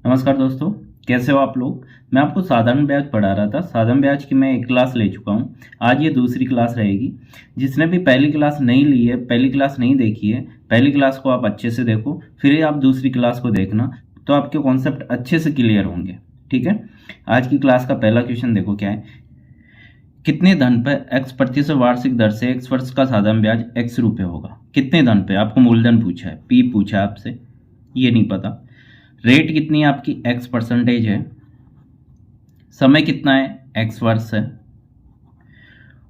नमस्कार दोस्तों, कैसे हो आप लोग। मैं आपको साधारण ब्याज पढ़ा रहा था। साधारण ब्याज की मैं एक क्लास ले चुका हूँ। आज ये दूसरी क्लास रहेगी। जिसने भी पहली क्लास नहीं ली है, पहली क्लास नहीं देखी है, पहली क्लास को आप अच्छे से देखो, फिर आप दूसरी क्लास को देखना, तो आपके कॉन्सेप्ट अच्छे से क्लियर होंगे। ठीक है। आज की क्लास का पहला क्वेश्चन देखो क्या है। कितने धन पर x प्रतिशत वार्षिक दर से x वर्ष का साधारण ब्याज x रुपये होगा। कितने धन पे आपको मूलधन पूछा है, p पूछा है आपसे, ये नहीं पता। रेट कितनी है आपकी, x परसेंटेज है। समय कितना है, x वर्ष है।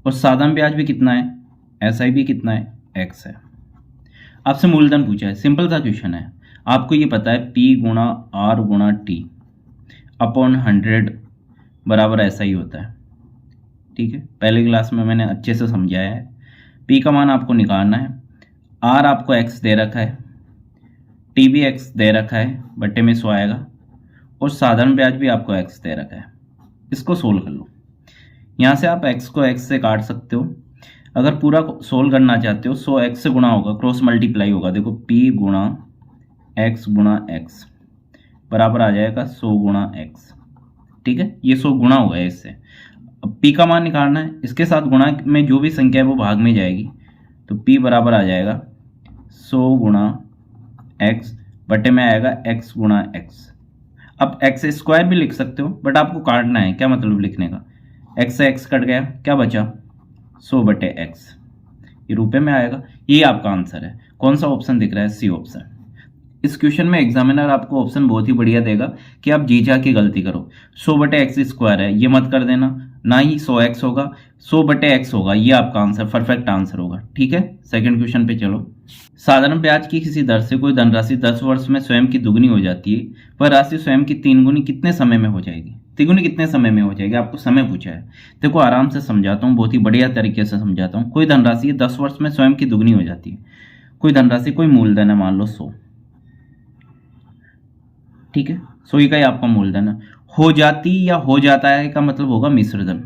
और साधारण ब्याज भी कितना है, SI भी कितना है, x है। आपसे मूलधन पूछा है, सिंपल सा क्वेश्चन है। आपको ये पता है P गुणा R गुणा T अपॉन 100 बराबर SI होता है। ठीक है, पहले क्लास में मैंने अच्छे से समझाया है। P का मान आपको निकालना है, R आपको x दे रखा है, T भी x दे रखा है, बट्टे में 100 आएगा, और साधारण ब्याज भी आपको x दे रखा है। इसको सोल्व कर लो। यहाँ से आप x को x से काट सकते हो। अगर पूरा सोल्व करना चाहते हो 100 x से गुणा होगा, क्रॉस मल्टीप्लाई होगा। देखो p गुणा x बराबर आ जाएगा 100 गुणा x। ठीक है, ये 100 गुणा होगा इससे। अब p का मान निकालना है, इसके साथ गुणा में जो भी संख्या है वो भाग में जाएगी, तो p बराबर आ जाएगा 100 गुणा x बटे में आएगा x गुणा x। अब एक्स स्क्वायर भी लिख सकते हो, बट आपको काटना है। क्या मतलब लिखने का, एक्स से एक्स कट गया, क्या बचा 100 बटे एक्स, ये रुपए में आएगा। ये आपका आंसर है। कौन सा ऑप्शन दिख रहा है, सी ऑप्शन। इस क्वेश्चन में एग्जामिनर आपको ऑप्शन बहुत ही बढ़िया देगा कि आप जी जा की गलती करो। 100 बटे एक्स स्क्वायर है, ये मत कर देना, ना ही 100x होगा, 100 बटे x होगा। ये आपका आंसर, परफेक्ट आंसर होगा। ठीक है, सेकंड क्वेश्चन पे चलो। साधारण ब्याज की किसी दर से कोई धनराशि 10 वर्ष में स्वयं की दुगनी हो जाती है, वह राशि स्वयं की 3 गुनी कितने समय में हो जाएगी। तिगुनी कितने समय में हो जाएगी, आपको समय पूछा है। देखो आराम से समझाता हूँ, बहुत ही बढ़िया तरीके से समझाता हूँ। कोई धनराशि 10 वर्ष में स्वयं की दुगनी हो जाती है। कोई धनराशि, कोई मूलधन है, मान लो 100। ठीक है, 100 का ही आपका मूलधन है। हो जाती या हो जाता है का मतलब होगा मिश्र धन।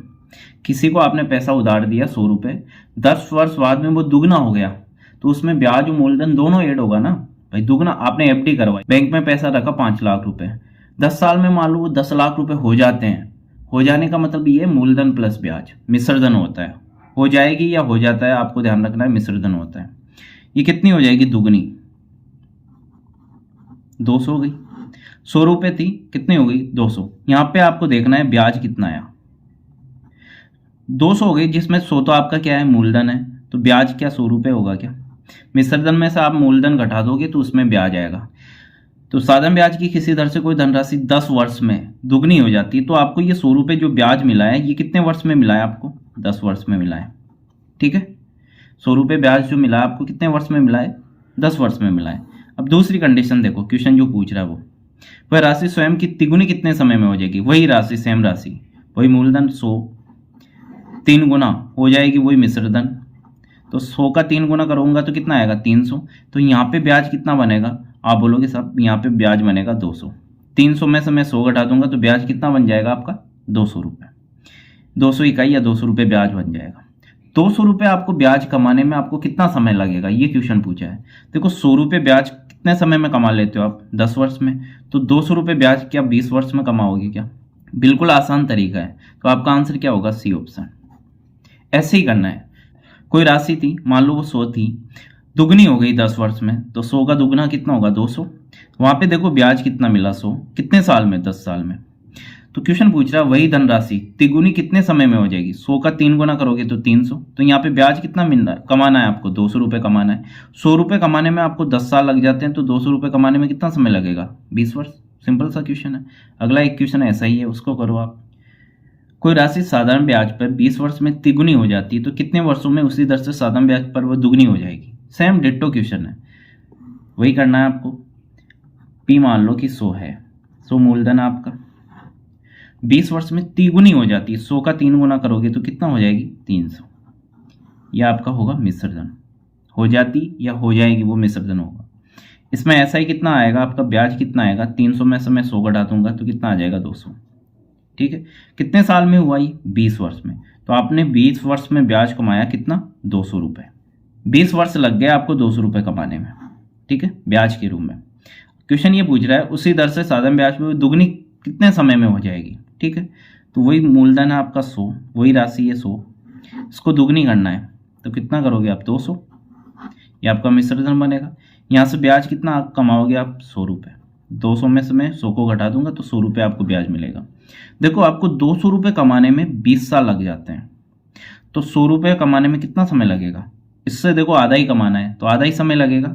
किसी को आपने पैसा उधार दिया 100 रुपये, 10 वर्ष बाद में वो दुगना हो गया, तो उसमें ब्याज और मूलधन दोनों ऐड होगा ना भाई। दुगना, आपने FD करवाई, बैंक में पैसा रखा 5 लाख रुपए, 10 साल में मान लो वो 10 लाख रुपए हो जाते हैं। हो जाने का मतलब ये मूलधन प्लस ब्याज, मिश्र धन होता है। हो जाएगी या हो जाता है, आपको ध्यान रखना है, मिश्र धन होता है। ये कितनी हो जाएगी, दुगनी, 200 हो गई। 100 रुपये थी, कितनी हो गई, 200। यहाँ पे आपको देखना है ब्याज कितना आया, 200 हो गई, जिसमें 100 तो आपका क्या है, मूलधन है, तो ब्याज क्या 100 रुपये होगा क्या। मिश्र धन में से आप मूलधन घटा दोगे तो उसमें ब्याज आएगा। तो साधारण ब्याज की किसी दर से कोई धनराशि 10 वर्ष में दुगनी हो जाती है, तो आपको ये 100 रुपये जो ब्याज मिला है, ये कितने वर्ष में मिला है, आपको 10 वर्ष में मिला है। ठीक है, 100 रुपये ब्याज जो मिला है आपको कितने वर्ष में मिला है, 10 वर्ष में मिला है। अब दूसरी कंडीशन देखो, क्वेश्चन जो पूछ रहा है वो, वह राशि स्वयं की तिगुनी कितने समय में हो जाएगी। वही राशि, सेम राशि, वही मूलधन 100, 3 गुना हो जाएगी वही मिश्र धन। तो 100 का 3 गुना करूंगा तो कितना आएगा, 300। तो यहाँ पे ब्याज कितना बनेगा, आप बोलोगे साहब यहाँ पे ब्याज बनेगा 200। 300 में से मैं 100 घटा दूंगा तो ब्याज कितना बन जाएगा आपका, 200 रुपये। 200 इकाई या 200 रुपये ब्याज बन जाएगा। 200 रुपये आपको ब्याज कमाने में आपको कितना समय लगेगा, ये क्वेश्चन पूछा है। देखो 100 रुपये ब्याज कितने समय में कमा लेते हो आप, 10 वर्ष में। तो 200 रुपये ब्याज क्या 20 वर्ष में कमाओगे क्या। बिल्कुल आसान तरीका है। तो आपका आंसर क्या होगा, सी ऑप्शन। ऐसे ही करना है। कोई राशि थी, मान लो वो 100 थी, दुगनी हो गई 10 वर्ष में, तो 100 का दुगना कितना होगा, 200। वहां पे देखो ब्याज कितना मिला, 100, कितने साल में, 10 साल में। तो क्वेश्चन पूछ रहा है वही धनराशि तिगुनी कितने समय में हो जाएगी। 100 का 3 गुना करोगे तो 300। तो यहाँ पे ब्याज कितना मिल रहा है, कमाना है आपको, 200 रुपये कमाना है। 100 रुपये कमाने में आपको 10 साल लग जाते हैं, तो 200 रुपये कमाने में कितना समय लगेगा, 20 वर्ष। सिंपल सा क्वेश्चन है। अगला एक क्वेश्चन ऐसा ही है, उसको करो आप। कोई राशि साधारण ब्याज पर 20 वर्ष में तिगुनी हो जाती है, तो कितने वर्षों में उसी दर से साधारण ब्याज पर वह दुगनी हो जाएगी। सेम डिट्टो क्वेश्चन है, वही करना है आपको। P मान लो कि 100 है, 100 मूलधन आपका, 20 वर्ष में तिगुनी हो जाती है, 100 का 3 गुना करोगे तो कितना हो जाएगी, 300। यह आपका होगा मिश्र धन। हो जाती या हो जाएगी वो मिश्र धन होगा। इसमें ऐसा ही कितना आएगा, आपका ब्याज कितना आएगा, 300 में से मैं 100 घटा दूंगा तो कितना आ जाएगा, 200। ठीक है, कितने साल में हुआ ये, 20 वर्ष में। तो आपने 20 वर्ष में ब्याज कमाया कितना, 200 रुपये। 20 वर्ष लग गए आपको 200 रुपये कमाने में। ठीक है, ब्याज के रूप में। क्वेश्चन ये पूछ रहा है उसी दर से साधारण ब्याज पे दुगनी कितने समय में हो जाएगी। ठीक है, तो वही मूलधन है आपका 100, वही राशि है 100, इसको दुगनी करना है तो कितना करोगे आप 200, ये आपका मिश्रधन बनेगा। यहाँ से ब्याज कितना कमाओगे आप 100 रुपये, 200 में से मैं 100 को घटा दूंगा तो 100 रुपये आपको ब्याज मिलेगा। देखो आपको 200 रुपये कमाने में 20 साल लग जाते हैं, तो 100 रुपये कमाने में कितना समय लगेगा, इससे देखो आधा ही कमाना है तो आधा ही समय लगेगा।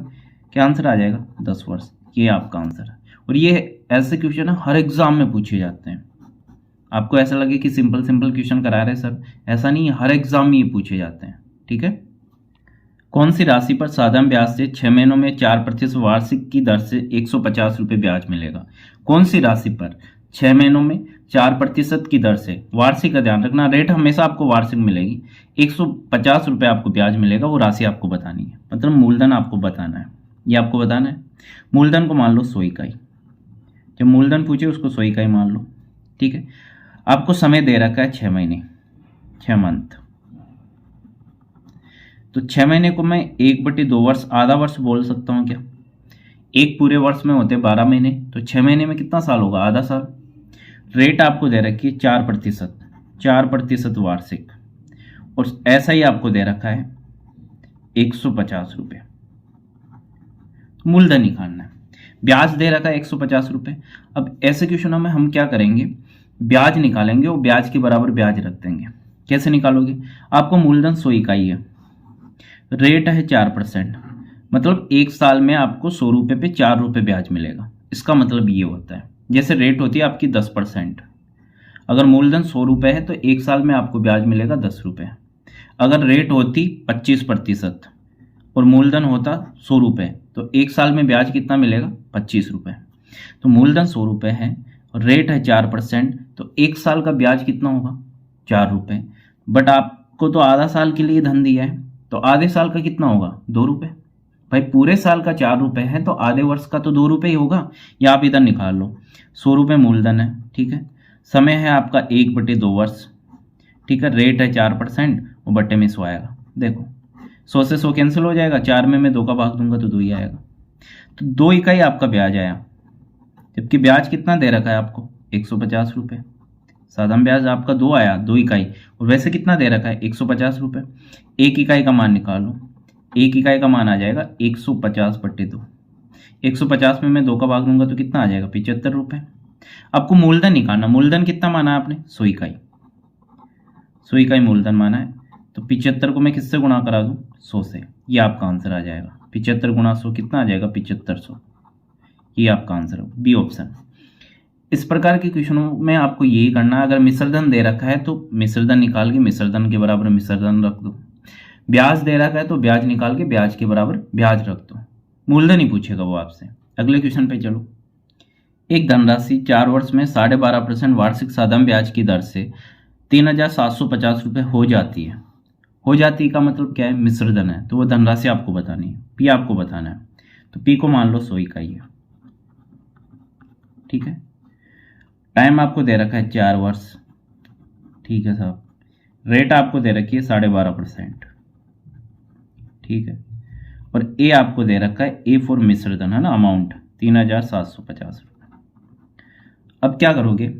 क्या आंसर आ जाएगा 10 वर्ष, ये आपका आंसर है। और ये ऐसे क्वेश्चन है हर एग्जाम में पूछे जाते हैं। आपको ऐसा लगे कि सिंपल सिंपल क्वेश्चन करा रहे सर, ऐसा नहीं है, हर एग्जाम में ये पूछे जाते हैं। ठीक है, कौन सी राशि पर साधारण ब्याज से 6 महीनों में 4% वार्षिक की दर से 150 रुपये ब्याज मिलेगा। कौन सी राशि पर 6 महीनों में 4% की दर से, वार्षिक का ध्यान रखना, रेट हमेशा आपको वार्षिक मिलेगी, 150 रुपये आपको ब्याज मिलेगा, वो राशि आपको बतानी है, मतलब मूलधन आपको बताना है, ये आपको बताना है। मूलधन को मान लो 100 इकाई, जब मूलधन पूछे उसको 100 इकाई मान लो। ठीक है, आपको समय दे रखा है 6 महीने, 6 मंथ, तो 6 महीने को मैं 1/2 वर्ष, आधा वर्ष बोल सकता हूँ क्या। एक पूरे वर्ष में होते 12 महीने, तो 6 महीने में कितना साल होगा, आधा साल। रेट आपको दे रखी है 4%, 4% वार्षिक, और ऐसा ही आपको दे रखा है 150 रुपये। मूलधन निकालना है, ब्याज दे रखा है 150 रुपये। अब ऐसे क्वेश्चनों में हम क्या करेंगे, ब्याज निकालेंगे और ब्याज के बराबर ब्याज रख देंगे। कैसे निकालोगे, आपको मूलधन 100 इकाई है, रेट है 4%, मतलब एक साल में आपको 100 रुपये पे 4 रुपये ब्याज मिलेगा। इसका मतलब ये होता है, जैसे रेट होती है आपकी 10%, अगर मूलधन 100 रुपये है तो एक साल में आपको ब्याज मिलेगा 10 रुपये। अगर रेट होती 25% और मूलधन होता 100 रुपये तो एक साल में ब्याज कितना मिलेगा, 25 रुपये। तो मूलधन 100 रुपये है और रेट है 4%, तो एक साल का ब्याज कितना होगा, 4 रुपये। बट आपको तो आधा साल के लिए धन दिया है, तो आधे साल का कितना होगा, 2 रुपये। भाई पूरे साल का 4 रुपये है तो आधे वर्ष का तो 2 रुपये ही होगा, या आप इधर निकाल लो। 100 रुपये मूलधन है, ठीक है, समय है आपका 1/2 वर्ष, ठीक है, रेट है 4% और बट्टे में 100 आएगा। देखो 100 से 100 कैंसिल हो जाएगा, 4 में मैं 2 का भाग दूंगा तो 2 ही आएगा, तो 2 इकाई आपका ब्याज आया। जबकि ब्याज कितना दे रखा है आपको, 150 रुपये। साधारण ब्याज आपका 2 आया, 2 इकाई, और वैसे कितना दे रखा है, 150 रुपये। 1 इकाई का मान निकालो, 1 इकाई का मान आ जाएगा 150/2। 150 में मैं 2 का भाग दूंगा तो कितना आ जाएगा, 75 रुपये। आपको मूलधन निकालना, मूलधन कितना माना है आपने, 100 इकाई, 100 इकाई मूलधन माना है, तो 75 को मैं किससे गुणा करा दूं, 100 से, ये आपका आंसर आ जाएगा। 75 गुणा 100 कितना आ जाएगा, 7500, ये आपका आंसर है, बी ऑप्शन। इस प्रकार के क्वेश्चनों में आपको यही करना है। अगर मिश्रधन दे रखा है तो मिश्रधन निकाल के मिश्रधन के बराबर मिश्रधन रख दो, ब्याज दे रखा है तो ब्याज निकाल के ब्याज के बराबर ब्याज रख दो, मूलधन ही पूछेगा वो आपसे। अगले क्वेश्चन पे चलो। एक धनराशि 4 वर्ष में 12.5% वार्षिक साधारण ब्याज की दर से 3,750 रुपये हो जाती है। हो जाती का मतलब क्या है, मिश्रधन है, तो वो धनराशि आपको बतानी है, पी आपको बताना है। तो पी को मान लो 100 इकाई है, ठीक है, टाइम आपको दे रखा है 4 वर्ष, ठीक है साहब, रेट आपको दे रखी है 12.5%, ठीक है, और ए आपको दे रखा है, ए फॉर मिश्रधन है ना, अमाउंट 3,750 रुपये। अब क्या करोगे,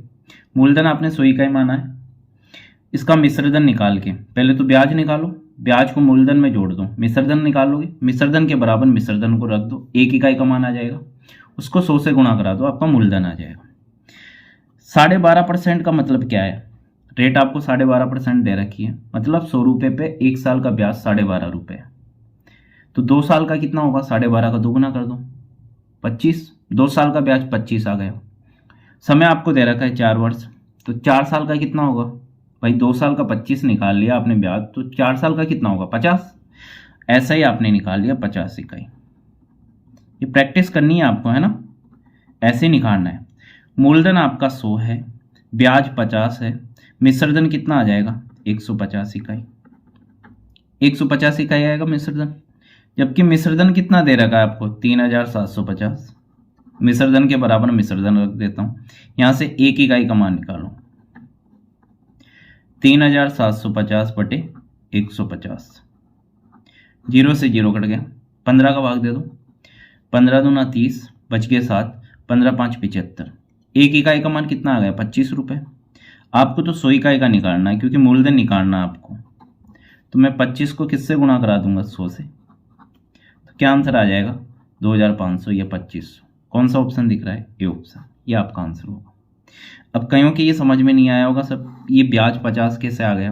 मूलधन आपने 100 इकाई माना है, इसका मिश्रधन निकाल के पहले तो ब्याज निकालो, ब्याज को मूलधन में जोड़ दो, मिश्रधन निकालोगे, मिश्रधन के बराबर मिश्रधन को रख दो, 1 इकाई का मान आ जाएगा, उसको 100 से गुणा करा दो, आपका मूलधन आ जाएगा। 12.5% का मतलब क्या है, रेट आपको 12.5% दे रखी है, मतलब 100 रुपये पे एक साल का ब्याज 12.5 रुपये, तो 2 साल का कितना होगा, 12.5 का 2 गुना कर दो, 25, 2 साल का ब्याज 25 आ गया। समय आपको दे रखा है 4 वर्ष, तो 4 साल का कितना होगा भाई, 2 साल का 25 निकाल लिया आपने ब्याज, तो 4 साल का कितना होगा, 50, ऐसा ही आपने निकाल लिया 50 इकाई। ये प्रैक्टिस करनी है आपको, है ना, ऐसे ही निकालना है। मूलधन आपका 100 है, ब्याज 50 है, मिश्रधन कितना आ जाएगा, 150 इकाई, 150 इकाई आएगा मिश्रधन। जबकि मिश्रधन कितना दे रखा है आपको, 3,750, मिश्रधन के बराबर मिश्रधन रख देता हूं, यहां से 1 इकाई का मान निकालो, 3,750 बटे 150, 0 से 0 कट गया, 15 का भाग दे दो, 15 दूना 30, बच गए 7, 15 5 75। एक इकाई का मान कितना आ गया? 25 रुपये। आपको तो 100 इकाई का निकालना है क्योंकि मूलधन निकालना है आपको। तो मैं 25 को किससे गुणा करा दूंगा? 100 से। तो क्या आंसर आ जाएगा? 2500 या 2500। कौन सा ऑप्शन दिख रहा है? A option. ये आपका आंसर होगा। अब कईयों की ये समझ में नहीं आया होगा सब, ये ब्याज 50 कैसे आ गया?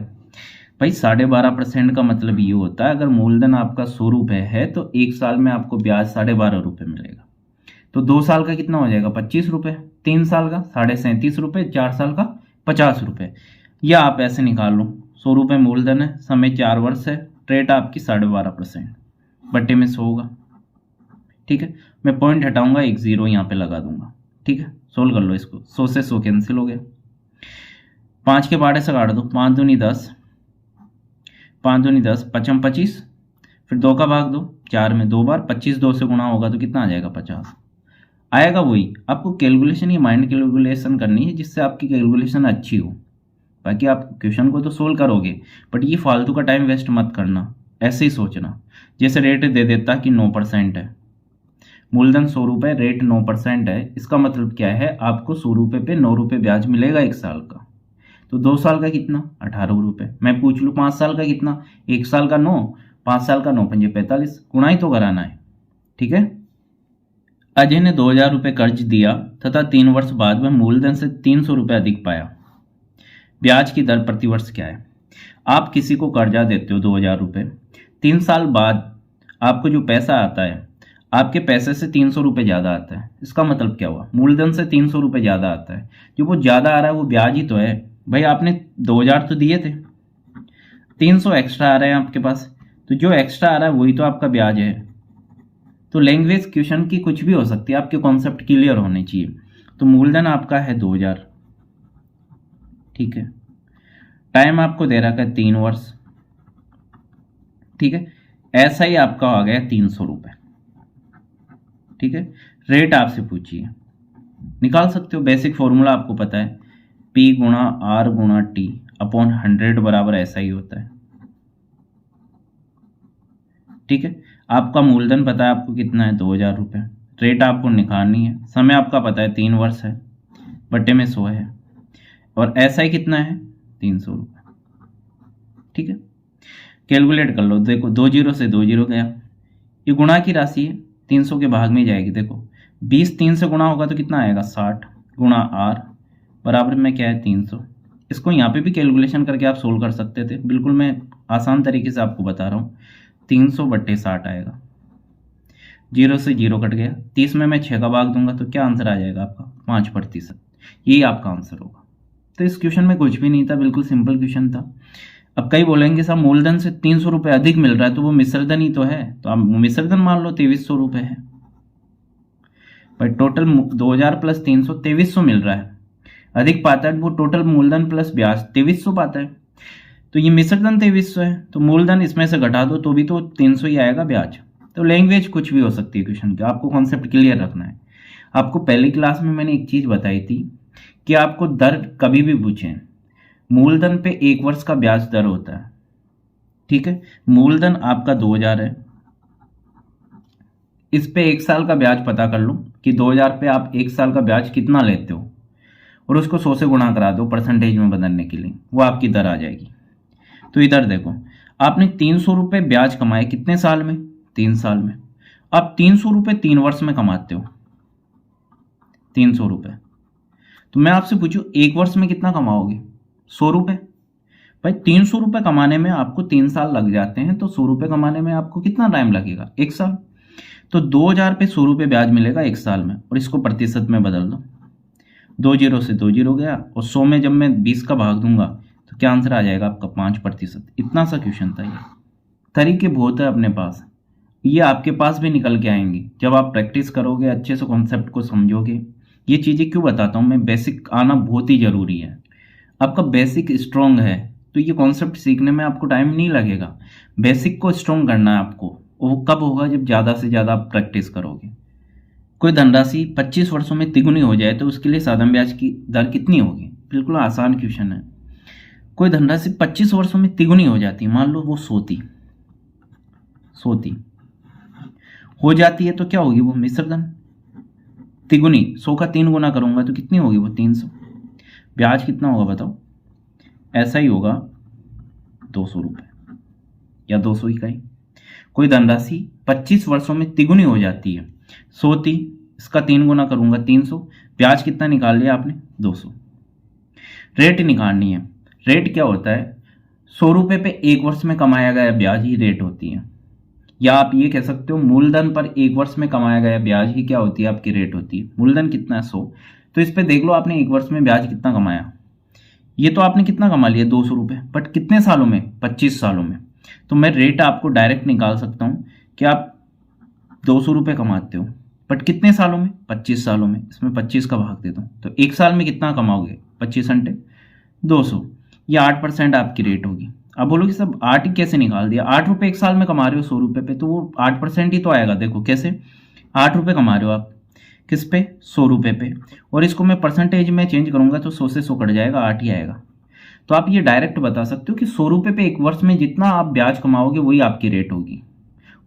भाई 12.5% का मतलब ये होता है, अगर मूलधन आपका 100 रुपये है तो एक साल में आपको ब्याज 12.5 रुपये मिलेगा। तो 2 साल का कितना हो जाएगा? 25 रुपये। 3 साल का 37.5 रुपये। 4 साल का 50 रुपये। या आप ऐसे निकाल लो, 100 रुपये मूलधन है, समय 4 वर्ष है, रेट आपकी 12.5%, बट्टे में 100 होगा। ठीक है, मैं पॉइंट हटाऊंगा, एक जीरो यहाँ पे लगा दूंगा। ठीक है, सोल्व कर लो इसको। 100 से 100 कैंसिल हो गया। 5 के बाड़े से काट दो। 5 दूनी 10, 5 दूनी 10, 5 25, फिर 2 का भाग दो, 4 में 2 बार, 25 2 से गुणा होगा तो कितना आ जाएगा? 50 आएगा। वही आपको कैलकुलेशन, ये माइंड कैलकुलेशन करनी है जिससे आपकी कैलकुलेशन अच्छी हो। बाकी आप क्वेश्चन को तो सोल्व करोगे, बट ये फालतू का टाइम वेस्ट मत करना, ऐसे ही सोचना। जैसे रेट दे देता कि 9% है, मूलधन 100 रुपये, रेट 9% है, इसका मतलब क्या है? आपको 100 रुपये पे 9 रुपये ब्याज मिलेगा एक साल का। तो 2 साल का कितना? 18 रुपये। मैं पूछ लूँ 5 साल का कितना? 1 साल का 9, 5 साल का 9 पंजे 45, गुणा ही तो कराना है। ठीक है। अजय ने 2000 रुपये कर्ज दिया तथा 3 वर्ष बाद वह मूलधन से 300 रुपये अधिक पाया। ब्याज की दर प्रतिवर्ष क्या है? आप किसी को कर्जा देते हो 2000 रुपये, 3 साल बाद आपको जो पैसा आता है, आपके पैसे से 300 रुपये ज़्यादा आता है। इसका मतलब क्या हुआ? मूलधन से 300 रुपये ज़्यादा आता है। जो वो ज़्यादा आ रहा है वो ब्याज ही तो है। भाई आपने 2000 तो दिए थे, 300 एक्स्ट्रा आ रहे हैं आपके पास, तो जो एक्स्ट्रा आ रहा है वही तो आपका ब्याज है। तो लैंग्वेज क्वेश्चन की कुछ भी हो सकती है, आपके कॉन्सेप्ट क्लियर होने चाहिए। तो मूलधन आपका है 2000। ठीक है, टाइम आपको दे रखा है 3 वर्ष। ठीक है, ऐसा ही आपका आ गया 300 रुपये। ठीक है, रेट आपसे पूछिए, निकाल सकते हो। बेसिक फॉर्मूला आपको पता है, P गुणा R गुणा T अपॉन 100 बराबर ऐसा ही होता है। ठीक है, आपका मूलधन पता है आपको कितना है? 2000 रुपये। रेट आपको निकालनी है, समय आपका पता है 3 वर्ष है, बट्टे में 100 है, और ऐसा ही कितना है? 300 रुपये। ठीक है, कैलकुलेट कर लो। देखो 2 जीरो से 2 जीरो गया, ये गुणा की राशि है, 300 के भाग में जाएगी। देखो 20 3 से गुणा होगा तो कितना आएगा? 60 गुणा R बराबर में क्या है? 300। इसको यहाँ पे भी कैलकुलेशन करके आप सोल्व कर सकते थे, बिल्कुल मैं आसान तरीके से आपको बता रहा हूँ। 300 बट्टे 60 आएगा, 0 से 0 कट गया, 30 में मैं 6 का भाग दूंगा तो क्या आंसर आ जाएगा आपका? 5%। यही आपका आंसर होगा। तो इस क्वेश्चन में कुछ भी नहीं था, बिल्कुल सिंपल क्वेश्चन था। अब कई बोलेंगे साहब मूलधन से 300 रुपये अधिक मिल रहा है तो वो मिश्रधन ही तो है, तो आप मिश्रधन मान लो 2300 रुपये है। भाई टोटल 2000 प्लस 300 2300 मिल रहा है, अधिक पाता है वो टोटल मूलधन प्लस ब्याज 2300 पाता है। तो ये मिश्रधन 2300 है, तो मूलधन इसमें से घटा दो तो भी तो 300 ही आएगा ब्याज। तो लैंग्वेज कुछ भी हो सकती है क्वेश्चन की, आपको कॉन्सेप्ट क्लियर रखना है। आपको पहली क्लास में मैंने एक चीज़ बताई थी कि आपको दर कभी भी पूछें, मूलधन पे 1 वर्ष का ब्याज दर होता है। ठीक है, मूलधन आपका 2000 है, इस पे 1 साल का ब्याज पता कर लो कि 2000 पे आप 1 साल का ब्याज कितना लेते हो, और उसको 100 से गुणा करा दो परसेंटेज में बदलने के लिए, वो आपकी दर आ जाएगी। तो इधर देखो, आपने 300 रुपये ब्याज कमाए कितने साल में? 3 साल में। आप 300 रुपये 3 वर्ष में कमाते हो, 300 रुपये। तो मैं आपसे पूछूं 1 वर्ष में कितना कमाओगे? 100 रुपये। भाई 300 रुपये कमाने में आपको 3 साल लग जाते हैं, तो 100 रुपये कमाने में आपको कितना टाइम लगेगा? 1 साल। तो 2000 पे 100 रुपये ब्याज मिलेगा 1 साल में, और इसको प्रतिशत में बदल दो। 2 जीरो से 2 जीरो गया, और 100 में जब मैं 20 का भाग दूंगा तो क्या आंसर आ जाएगा आपका? 5%। इतना सा क्वेश्चन था ये। तरीके बहुत है अपने पास, ये आपके पास भी निकल के आएंगे जब आप प्रैक्टिस करोगे, अच्छे से कॉन्सेप्ट को समझोगे। ये चीज़ें क्यों बताता हूँ मैं, बेसिक आना बहुत ही ज़रूरी है। आपका बेसिक स्ट्रॉन्ग है तो ये कॉन्सेप्ट सीखने में आपको टाइम नहीं लगेगा। बेसिक को स्ट्रॉन्ग करना है आपको, वो कब होगा? जब ज़्यादा से ज़्यादा आप प्रैक्टिस करोगे। कोई धनराशि 25 वर्षों में तिगुनी हो जाए तो उसके लिए साधारण ब्याज की दर कितनी होगी? बिल्कुल आसान क्वेश्चन है। कोई धनराशि 25 वर्षों में तिगुनी हो जाती है, मान लो वो 100 हो जाती है, तो क्या होगी? वो मिश्रधन। तिगुनी, 100 का 3 गुना करूंगा तो कितनी होगी वो 300। ब्याज कितना होगा बताओ, ऐसा ही होगा 200 रुपये या 200 इकाई। कोई धनराशि 25 वर्षों में तिगुनी हो जाती है, 100 थी, इसका 3 गुना करूंगा 300, ब्याज कितना निकाल लिया आपने 200। रेट निकालनी है। रेट क्या होता है, 100 रुपये पे 1 वर्ष में कमाया गया ब्याज ही रेट होती है, या आप ये कह सकते हो मूलधन पर 1 वर्ष में कमाया गया ब्याज ही क्या होती है, आपकी रेट होती है। मूलधन कितना है 100, तो इस पे देख लो आपने 1 वर्ष में ब्याज कितना कमाया। ये तो आपने कितना कमा लिया 200 रुपये, बट कितने सालों में, 25 सालों में। तो मैं रेट आपको डायरेक्ट निकाल सकता हूँ कि आप 200 रुपये कमाते हो, बट कितने सालों में, 25 सालों में। इसमें 25 का भाग दे दो तो 1 साल में कितना कमाओगे, 25 घंटे 200, ये 8% आपकी रेट होगी। अब बोलोगे सब 8 ही कैसे निकाल दिया, 8 रुपये 1 साल में कमा रहे हो 100 रुपये पे, तो वो 8% ही तो आएगा। देखो कैसे, 8 रुपये कमा रहे हो आप किस पे, 100 रुपये पे, और इसको मैं परसेंटेज में चेंज करूंगा तो 100 से 100 कट जाएगा, 8 ही आएगा। तो आप ये डायरेक्ट बता सकते हो कि 100 रुपये पे 1 वर्ष में जितना आप ब्याज कमाओगे वही आपकी रेट होगी,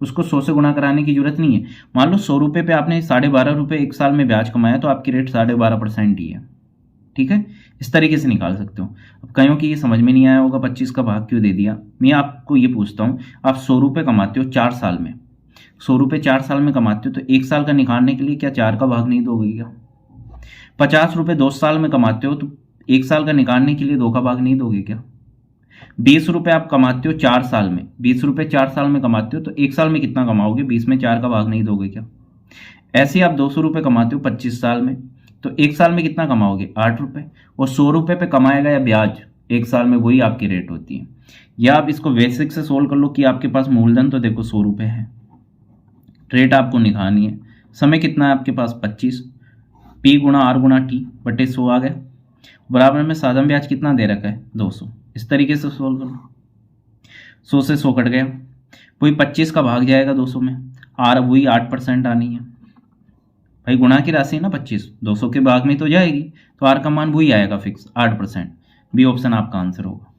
उसको 100 से गुणा कराने की जरूरत नहीं है। मान लो 100 रुपये पे आपने 12.5 रुपये 1 साल में ब्याज कमाया तो आपकी रेट 12.5% ही है। ठीक है, इस तरीके से निकाल सकते हो। अब कहीं कि ये समझ में नहीं आया होगा 25 का भाग क्यों दे दिया। मैं आपको ये पूछता हूँ, आप 100 रुपये कमाते हो 4 साल में, 100 रुपये 4 साल में कमाते हो तो 1 साल का निकालने के लिए क्या 4 का भाग नहीं दोगे क्या। 50 रुपये 2 साल में कमाते हो तो 1 साल का निकालने के लिए 2 का भाग नहीं दोगे क्या। 20 रुपये आप कमाते हो 4 साल में, 20 रुपये 4 साल में कमाते हो तो 1 साल में कितना कमाओगे, 20 में 4 का भाग नहीं दोगे क्या। ऐसे ही आप 200 रुपये कमाते हो 25 साल में तो 1 साल में कितना कमाओगे, 8 रुपये, और 100 रुपये पे कमाया गया ब्याज 1 साल में वही आपकी रेट होती है। या आप इसको बेसिक से सोल्व कर लो कि आपके पास मूलधन तो देखो 100 रुपये है, रेट आपको निकालनी है, समय कितना है आपके पास 25, पी गुणा आर गुणा टी बटे 100 आ गया, बराबर में साधन ब्याज कितना दे रखा है 200। इस तरीके से सोल्व कर लो, 100 से 100 कट गया, वही 25 का भाग जाएगा 200 में, आर वही 8% आनी है भाई, गुणा की राशि है ना 25, 200 के भाग में तो जाएगी, तो आर का मान वही आएगा फिक्स 8%। बी ऑप्शन आपका आंसर होगा।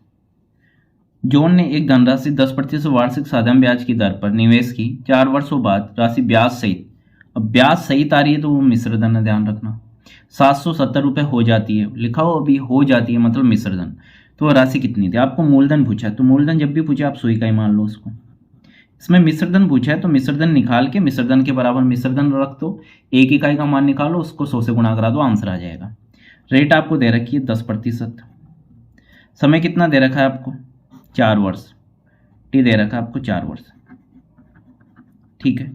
जॉन ने एक धनराशि 10% वार्षिक साधन ब्याज की दर पर निवेश की, 4 वर्षों बाद राशि ब्याज सहित, अब ब्याज सहित आ रही है तो वो मिश्र धन है, ध्यान रखना, 770 रुपये हो जाती है, लिखा हो अभी हो जाती है मतलब मिश्र धन। तो राशि कितनी थी, आपको मूलधन पूछा है तो मूलधन जब भी पूछे आप 100 इकाई मान लो उसको। इसमें मिश्रधन पूछा है तो मिश्रधन निकाल के मिश्रधन के बराबर मिश्रधन रख दो, 1 इकाई का मान निकालो, उसको 100 से गुणा करा दो, आंसर आ जाएगा। रेट आपको दे रखी है 10%, समय कितना दे रखा है आपको 4 वर्ष, टी दे रखा है आपको 4 वर्ष। ठीक है,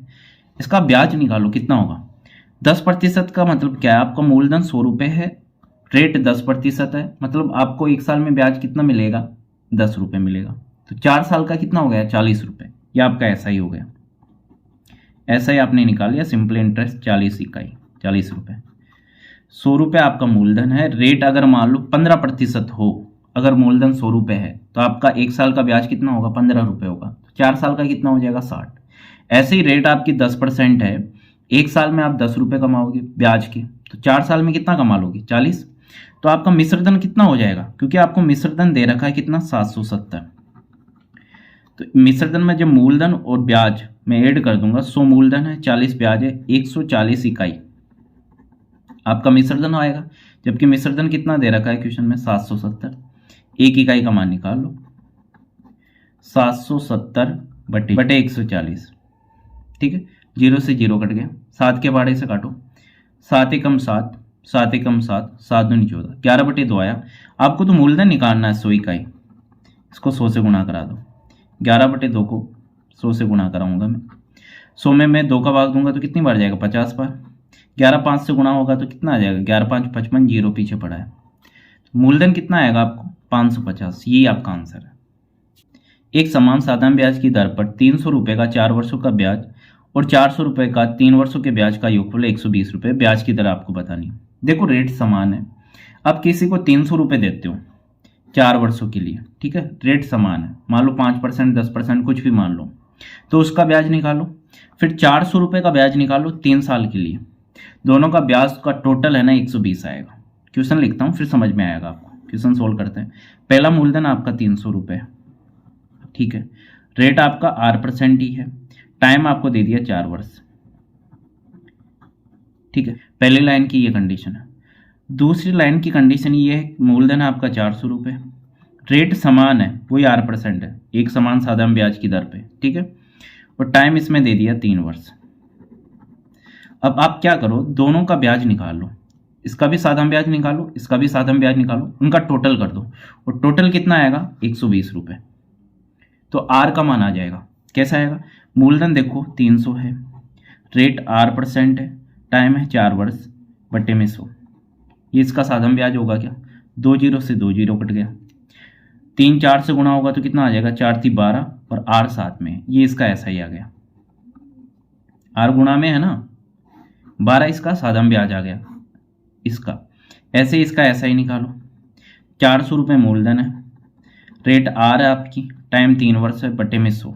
इसका ब्याज निकालो कितना होगा, 10% का मतलब क्या है, आपका मूलधन 100 रुपये है, रेट 10% है, मतलब आपको 1 साल में ब्याज कितना मिलेगा 10 रुपये मिलेगा, तो 4 साल का कितना हो गया 40 रुपये, यह आपका ऐसा ही हो गया। ऐसा ही आपने निकाल लिया, सिंपल इंटरेस्ट 40 इकाई 40 रुपये, 100 रुपये आपका मूलधन है, रेट अगर मान लो 15% हो, अगर मूलधन 100 रुपये है तो आपका 1 साल का ब्याज कितना होगा 15 रुपये होगा, तो 4 साल का कितना हो जाएगा 60। ऐसे ही रेट आपकी 10% है, 1 साल में आप 10 रुपये कमाओगे ब्याज के, तो 4 साल में कितना कमा लोगे 40, तो आपका मिश्रधन कितना हो जाएगा, क्योंकि आपको मिश्रधन दे रखा है कितना 770, तो मिश्रधन में जब मूलधन और ब्याज मैं ऐड कर दूंगा, 100 मूलधन है 40 ब्याज है, 140 इकाई आपका मिश्रधन आएगा, जबकि मिश्रधन कितना दे रखा है क्वेश्चन में 770, 1 इकाई का मान निकाल लो, 770 बटे 140, ठीक है, 0 से 0 कट गया, 7 के बाड़े से काटो, 7 एकम 7, 7 एकम 7, 7 दूनी 14, 11 बटे 2 आया। आपको तो मूलधन निकालना है 100 इकाई, इसको 100 से गुणा करा दो, 11 बटे 2 को 100 से गुणा कराऊंगा मैं, 100 में मैं 2 का भाग दूंगा तो कितनी बार जाएगा 50 बार, 11 5 से गुणा होगा तो कितना आ जाएगा 11 5 55, 0 पीछे पड़ा है, मूलधन कितना आएगा आपको 550, यही आपका आंसर है। एक समान साधारण ब्याज की दर पर 300 रुपये का 4 वर्षों का ब्याज और 400 रुपये का 3 वर्षों के ब्याज का योगफल 120 रुपये, ब्याज की दर आपको बतानी है। देखो रेट समान है, आप किसी को 300 रुपये देते हो 4 वर्षों के लिए, ठीक है, रेट समान है, मान लो 5% 10% कुछ भी मान लो, तो उसका ब्याज निकालो, फिर 400 रुपये का ब्याज निकालो 3 साल के लिए, दोनों का ब्याज का टोटल है ना 120 आएगा। क्वेश्चन लिखता हूँ फिर समझ में आएगा आपको, क्वेश्चन सोल्व करते हैं। पहला मूलधन आपका 300 रुपये, ठीक है, रेट आपका 8% ही है, टाइम आपको दे दिया 4 वर्ष, ठीक है, पहली लाइन की ये कंडीशन है। दूसरी लाइन की कंडीशन ये है, मूलधन है आपका 400 रुपये, रेट समान है, वही 8% है, एक समान साधारण ब्याज की दर पे, ठीक है। और टाइम इसमें दे दिया 3 वर्ष। अब आप क्या करो, दोनों का ब्याज निकाल लो, इसका भी साधारण ब्याज निकालो, इसका भी साधारण ब्याज निकालो, उनका टोटल कर दो, और टोटल कितना आएगा 120 रुपये। तो आर का मान आ जाएगा। कैसा आएगा, मूलधन देखो 300 है, रेट 8% है, टाइम है 4 वर्ष, बटे में 100, ये इसका साधारण ब्याज होगा क्या, 2 जीरो से 2 जीरो कट गया, 3 4 से गुणा होगा तो कितना आ जाएगा, 4 3 12 और आर साथ में, ये इसका ऐसा ही आ गया, आर गुणा में है ना, 12 इसका साधारण ब्याज आ गया इसका। ऐसे इसका ऐसा ही निकालो, 400 रुपये मूलधन है, रेट आर है आपकी, टाइम 3 वर्ष है, बटे में 100,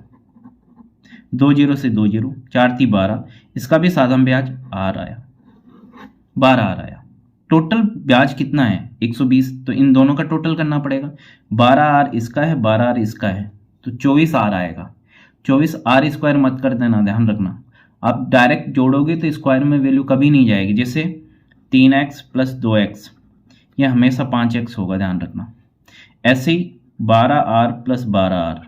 2 जीरो से 2 जीरो, 4 3 12, इसका भी साधारण ब्याज आर आया, 12 आर आया। टोटल ब्याज कितना है 120, तो इन दोनों का टोटल करना पड़ेगा, 12 आर इसका है, 12 आर इसका है, तो 24 आर आएगा। 24 आर स्क्वायर मत कर देना, ध्यान रखना, आप डायरेक्ट जोड़ोगे तो स्क्वायर में वैल्यू कभी नहीं जाएगी, जैसे 3x प्लस 2x, यह हमेशा 5x होगा, ध्यान रखना। ऐसे ही 12r प्लस 12r,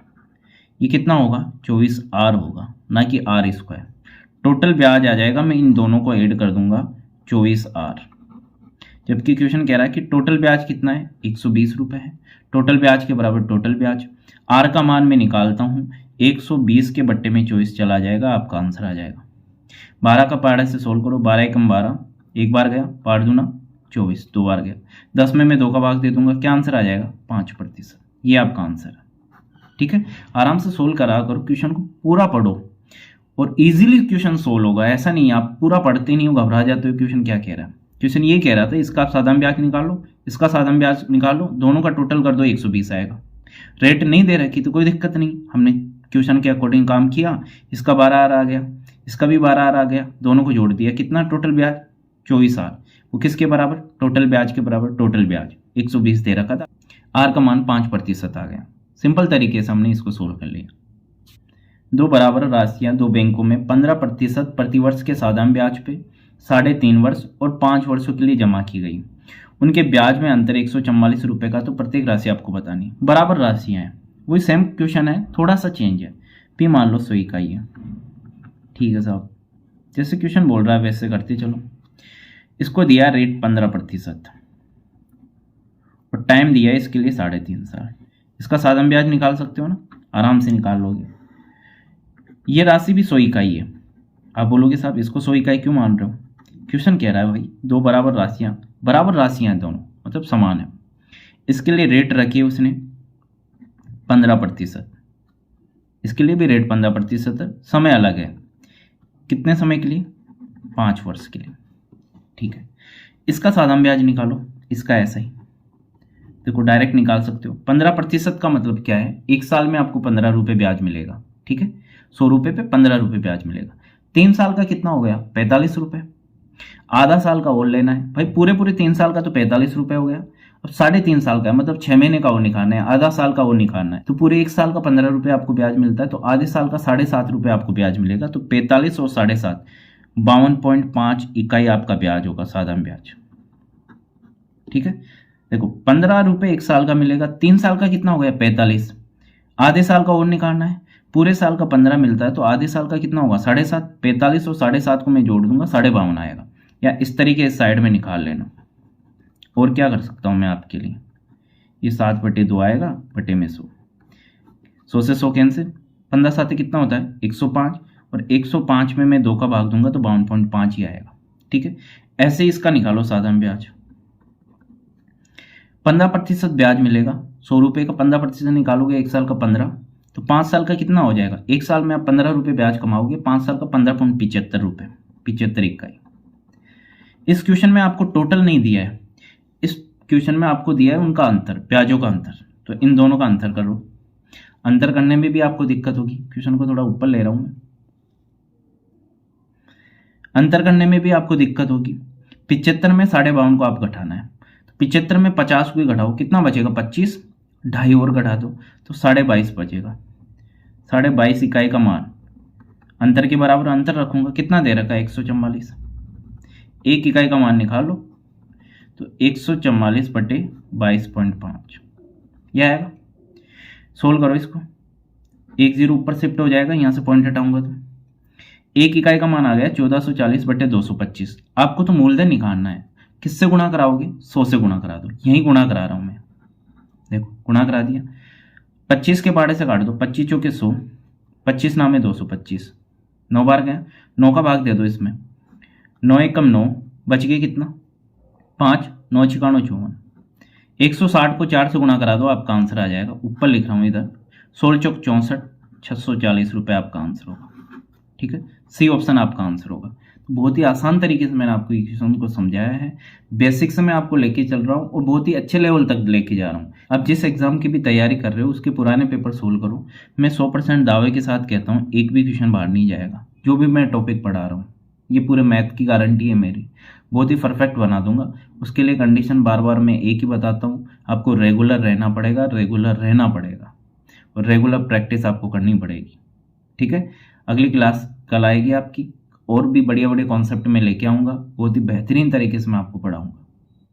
ये कितना होगा 24r होगा, ना कि आर स्क्वायर। टोटल ब्याज आ जाएगा, मैं इन दोनों को ऐड कर दूंगा 24r, जबकि क्वेश्चन कह रहा है कि टोटल ब्याज कितना है 120 रुपये है, टोटल ब्याज के बराबर टोटल ब्याज। आर का मान मैं निकालता हूँ, 120 के बट्टे में 24 चला जाएगा, आपका आंसर आ जाएगा। 12 का पहाड़े से सोल्व करो, 12 एकम 12, एक बार गया, पार दूना 24, 2 बार गया, 10 में मैं 2 का भाग दे दूंगा, क्या आंसर आ जाएगा 5%, ये आपका आंसर है। ठीक है, आराम से सोल्व करा करो, क्वेश्चन को पूरा पढ़ो और इजीली क्वेश्चन सोल्व होगा। ऐसा नहीं आप पूरा पढ़ते नहीं हो, घबरा जाते हो क्वेश्चन क्या कह रहा है। क्वेश्चन ये कह रहा था इसका आप साधारण ब्याज निकाल लो, इसका साधारण ब्याज निकाल लो, दोनों का टोटल कर दो, 120 आएगा। रेट नहीं दे रखी तो कोई दिक्कत नहीं, हमने क्वेश्चन के अकॉर्डिंग काम किया, इसका 12 आ गया, इसका भी 12 आ गया, दोनों को जोड़ दिया, कितना टोटल ब्याज 24 वो किसके बराबर, टोटल ब्याज के बराबर, टोटल ब्याज 120 दे रखा था, आर का मान 5% आ गया। सिंपल तरीके से हमने इसको सोल्व कर लिया। दो बराबर राशियां दो बैंकों में 15% प्रतिवर्ष के साधारण ब्याज पे 3.5 वर्ष और 5 वर्षों के लिए जमा की गई, उनके ब्याज में अंतर 144 रुपये का, तो प्रत्येक राशि आपको बतानी। बराबर राशियां हैं, वही सेम क्वेश्चन है, थोड़ा सा चेंज है। पी मान लो 100 इकाई है, ठीक है साहब, जैसे क्वेश्चन बोल रहा है वैसे करते चलो। इसको दिया रेट 15% और टाइम दिया है इसके लिए 3.5 साल। इसका साधारण ब्याज निकाल सकते हो ना, आराम से निकाल लोगे। ये राशि भी 100 इकाई है। आप बोलोगे साहब इसको 100 इकाई क्यों मान रहे हो, क्वेश्चन कह रहा है भाई दो बराबर राशियां हैं दोनों, मतलब समान है। इसके लिए रेट रखी है उसने 15%, इसके लिए भी रेट 15% है, समय अलग है, कितने समय के लिए 5 वर्ष के लिए, ठीक है। इसका साधारण ब्याज निकालो, इसका ऐसा ही देखो डायरेक्ट निकाल सकते हो। 15% का मतलब क्या है, एक साल में आपको 15 रुपये ब्याज मिलेगा, ठीक है, 100 रुपये पे 15 रुपये ब्याज मिलेगा। 3 साल का कितना हो गया 45 रुपये, आधा साल का और लेना है भाई, पूरे 3 साल का तो 45 रुपये हो गया। अब 3.5 साल का है, मतलब 6 महीने का और निकालना है, आधा साल का और निकालना है, तो पूरे 1 साल का 15 रुपये आपको ब्याज मिलता है, तो आधे साल का 7.5 रुपये आपको ब्याज मिलेगा। तो 45 और 7.5 52.5 इकाई आपका ब्याज होगा, साधारण ब्याज, ठीक है। देखो 15 रुपये 1 साल का मिलेगा, 3 साल का कितना हो गया 45, आधे साल का और निकालना है, पूरे साल का 15 मिलता है, तो आधे साल का कितना होगा 7.5, 45 और 7.5 को मैं जोड़ दूंगा 52 आएगा, या इस तरीके से साइड में निकाल लेना। और क्या कर सकता हूं मैं आपके लिए, ये 7/2 आएगा, बटे में 100, 100 से 100 कैंसिल, 15 7 कितना होता है 105, और 105 में मैं 2 का भाग दूंगा तो 52.5 ही आएगा, ठीक है। ऐसे इसका निकालो साधारण ब्याज, 15% ब्याज मिलेगा, 100 रुपये का 15% निकालोगे, 1 साल का 15, तो 5 साल का कितना हो जाएगा, 1 साल में आप 15 रुपये ब्याज कमाओगे, 5 साल का 15.75 रुपये, 75 इकाई। इस क्वेश्चन में आपको टोटल नहीं दिया है, इस क्वेश्चन में आपको दिया है उनका अंतर, ब्याजों का अंतर, तो इन दोनों का अंतर करो। अंतर करने में भी आपको दिक्कत होगी, क्वेश्चन को थोड़ा ऊपर ले रहा हूं मैं, अंतर करने में भी आपको दिक्कत होगी। 75 में 52.5 को आप घटाना है, तो 75 में 50 को घटाओ, कितना बचेगा 25, 2.5 और घटा दो तो 22.5 बचेगा। 22.5 इकाई का मान अंतर के बराबर अंतर रखूंगा, कितना दे रखा है 144, एक इकाई का मान निकालो, तो 144/22.5 यह आएगा। सोल्व करो इसको, 1 0 ऊपर शिफ्ट हो जाएगा, यहाँ से पॉइंट हटाऊंगा तो एक इकाई का मान आ गया 1440/225। आपको तो मूलधन निकालना है, किससे गुणा कराओगे? 100 से गुणा करा दो, यही गुणा करा रहा हूं मैं, देखो गुणा करा दिया। 25 के पाड़े से काट दो, 25 चौके 100, 25 नामे 225, 9 बार गया, 9 का भाग दे दो इसमें, 9 एकम 9, बच गए कितना 5, 9 छिकाणो 54। 160 को 4 से गुणा करा दो, आपका आंसर आ जाएगा। ऊपर लिख रहा हूँ इधर, 16 चौक 64, 640 रुपये आपका आंसर होगा। ठीक है, सी ऑप्शन आपका आंसर होगा। तो बहुत ही आसान तरीके से मैंने आपको इक्वेशन को समझाया है, बेसिक से मैं आपको लेके चल रहा हूँ और बहुत ही अच्छे लेवल तक लेके जा रहा हूँ। आप जिस एग्जाम की भी तैयारी कर रहे हो उसके पुराने पेपर सोल्व करो। मैं 100% दावे के साथ कहता हूँ एक भी क्वेश्चन बाहर नहीं जाएगा। जो भी मैं टॉपिक पढ़ा रहा हूँ, ये पूरे मैथ की गारंटी है मेरी, बहुत ही परफेक्ट बना दूंगा। उसके लिए कंडीशन बार बार मैं एक ही बताता हूँ, आपको रेगुलर रहना पड़ेगा, रेगुलर रहना पड़ेगा और रेगुलर प्रैक्टिस आपको करनी पड़ेगी। ठीक है, अगली क्लास कल आएगी आपकी, और भी बढ़िया बढ़िया कॉन्सेप्ट में लेके आऊँगा, बहुत ही बेहतरीन तरीके से मैं आपको पढ़ाऊँगा।